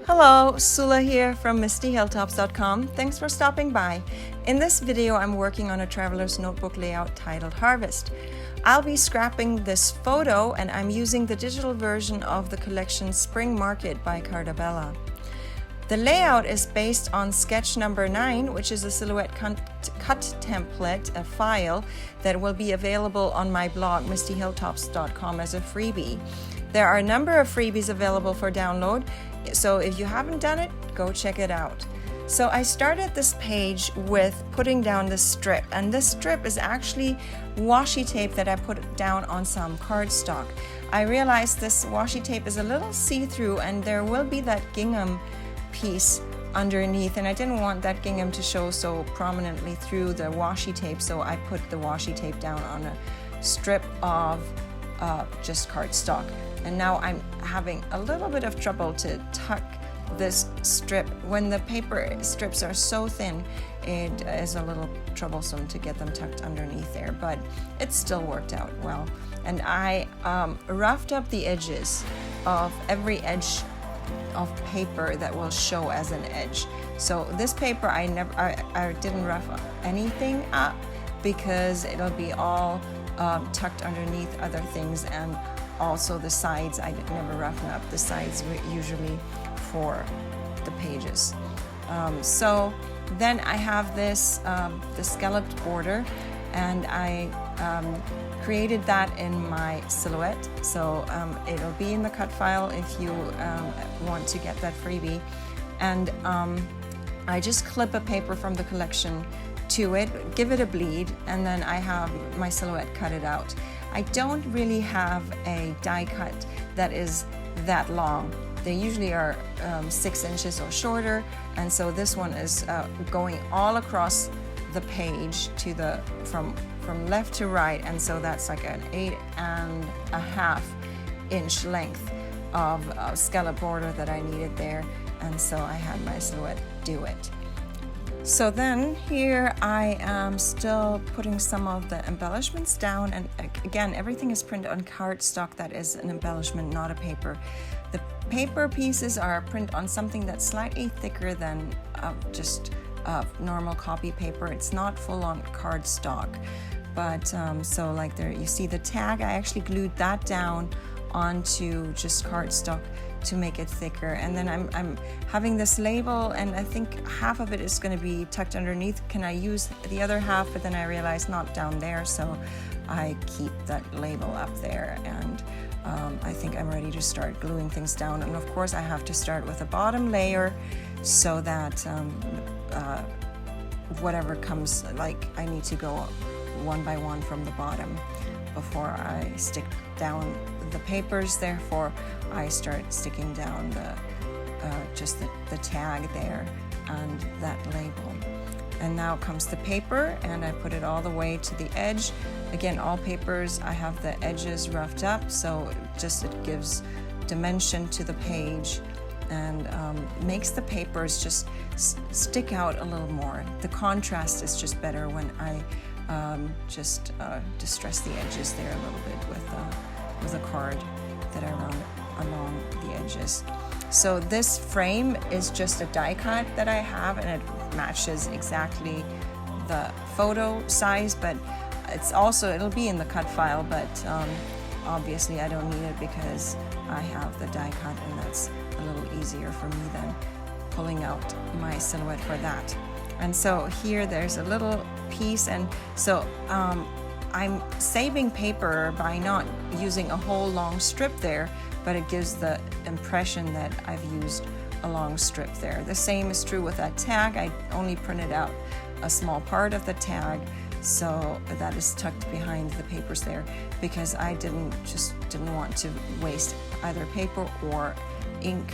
Hello, Sula here from MistyHilltops.com. Thanks for stopping by. In this video, I'm working on a traveler's notebook layout titled Harvest. I'll be scrapping this photo and I'm using the digital version of the collection Spring Market by Carta. The layout is based on sketch number 9, which is a silhouette cut template, a file that will be available on my blog MistyHilltops.com as a freebie. There are a number of freebies available for download, so if you haven't done it, go check it out. So I started this page with putting down this strip, and this strip is actually washi tape that I put down on some cardstock. I realized this washi tape is a little see-through and there will be that gingham piece underneath, and I didn't want that gingham to show so prominently through the washi tape, so I put the washi tape down on a strip of just cardstock. And now I'm having a little bit of trouble to tuck this strip. When the paper strips are so thin, it is a little troublesome to get them tucked underneath there, but it still worked out well. And I roughed up the edges of every edge of paper that will show as an edge. So this paper I didn't rough anything up because it'll be all tucked underneath other things, and also the sides, I never roughen up the sides usually for the pages. So then I have this the scalloped border, and I created that in my silhouette. So it'll be in the cut file if you want to get that freebie. And I just clip a paper from the collection to it, give it a bleed, and then I have my silhouette cut it out. I don't really have a die cut that is that long. They usually are 6 inches or shorter, and so this one is going all across the page to the from left to right, and so that's like an 8.5 inch length of scallop border that I needed there, and so I had my silhouette do it. So then here I am still putting some of the embellishments down, and again, everything is printed on cardstock. That is an embellishment, not a paper. The paper pieces are print on something that's slightly thicker than just normal copy paper. It's not full-on cardstock, but so like there you see the tag, I actually glued that down onto just cardstock to make it thicker. And then I'm having this label, and I think half of it is going to be tucked underneath. Can I use the other half? But then I realized not down there, so I keep that label up there, and I think I'm ready to start gluing things down. And of course I have to start with a bottom layer so that whatever comes, like I need to go one by one from the bottom before I stick down the papers. Therefore I start sticking down the just the tag there and that label. And now comes the paper, and I put it all the way to the edge. Again, all papers I have the edges roughed up, so it gives dimension to the page and makes the papers just stick out a little more. The contrast is just better when I just distress the edges there a little bit with a card that I run along the edges. So this frame is just a die cut that I have, and it matches exactly the photo size, but it'll be in the cut file, but obviously I don't need it because I have the die cut, and that's a little easier for me than pulling out my silhouette for that. And so here there's a little piece, and so I'm saving paper by not using a whole long strip there, but it gives the impression that I've used a long strip there. The same is true with that tag. I only printed out a small part of the tag, so that is tucked behind the papers there because I didn't want to waste either paper or ink,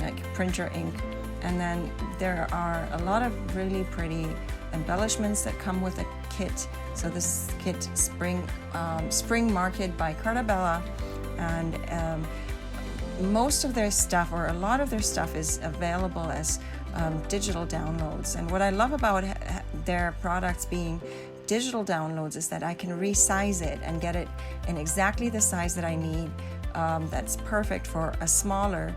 like printer ink. And then there are a lot of really pretty embellishments that come with a kit. So this kit Spring Market by Carta, and most of their stuff, or a lot of their stuff, is available as digital downloads. And what I love about their products being digital downloads is that I can resize it and get it in exactly the size that I need. That's perfect for a smaller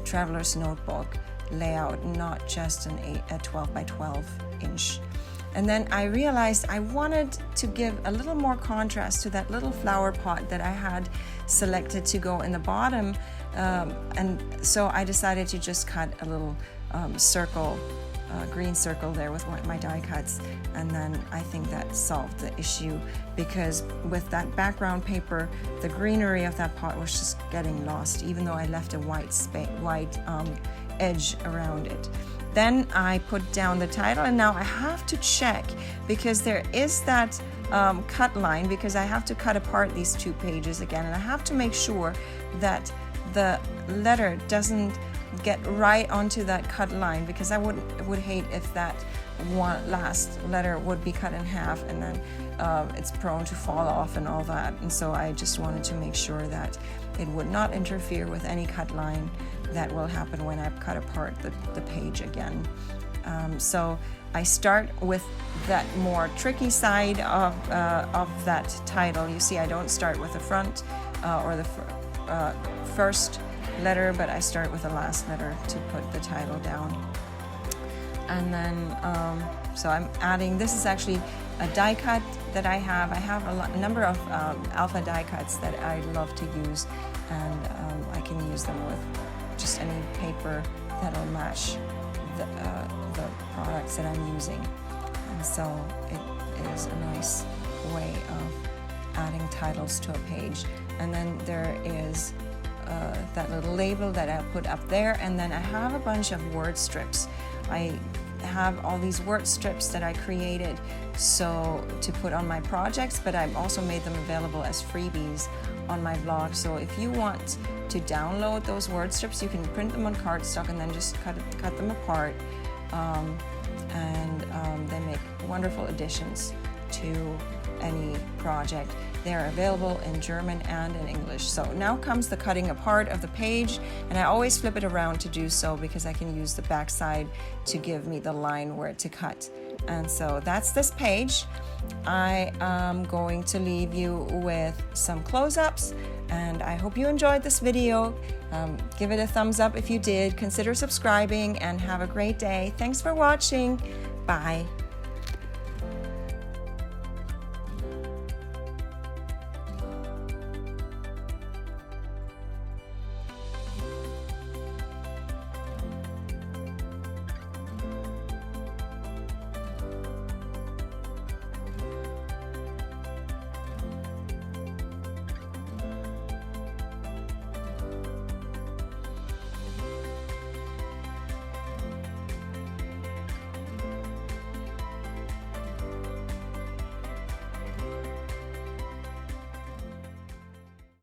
traveler's notebook layout, not just a 12 by 12 inch. And then I realized I wanted to give a little more contrast to that little flower pot that I had selected to go in the bottom. And so I decided to just cut a little circle, green circle there with my die cuts. And then I think that solved the issue, because with that background paper, the greenery of that pot was just getting lost, even though I left a white edge around it. Then I put down the title, and now I have to check, because there is that cut line, because I have to cut apart these 2 pages again, and I have to make sure that the letter doesn't get right onto that cut line, because I would hate if that one last letter would be cut in half and then it's prone to fall off and all that. And so I just wanted to make sure that it would not interfere with any cut line that will happen when I cut apart the page again. So I start with that more tricky side of that title. You see, I don't start with the front or the first letter, but I start with the last letter to put the title down. And then, so I'm adding, this is actually a die cut that I have. I have a number of alpha die cuts that I love to use, and I can use them with just any paper that'll match the products that I'm using. And so it is a nice way of adding titles to a page. And then there is that little label that I put up there, and then I have a bunch of word strips. I have all these word strips that I created so to put on my projects, but I've also made them available as freebies on my blog. So if you want to download those word strips, you can print them on cardstock and then just cut them apart, and they make wonderful additions to any project. They're available in German and in English. So now comes the cutting apart of the page, and I always flip it around to do so, because I can use the back side to give me the line where to cut. And so that's this page. I am going to leave you with some close-ups, and I hope you enjoyed this video. Give it a thumbs up if you did. Consider subscribing, and have a great day. Thanks for watching. Bye.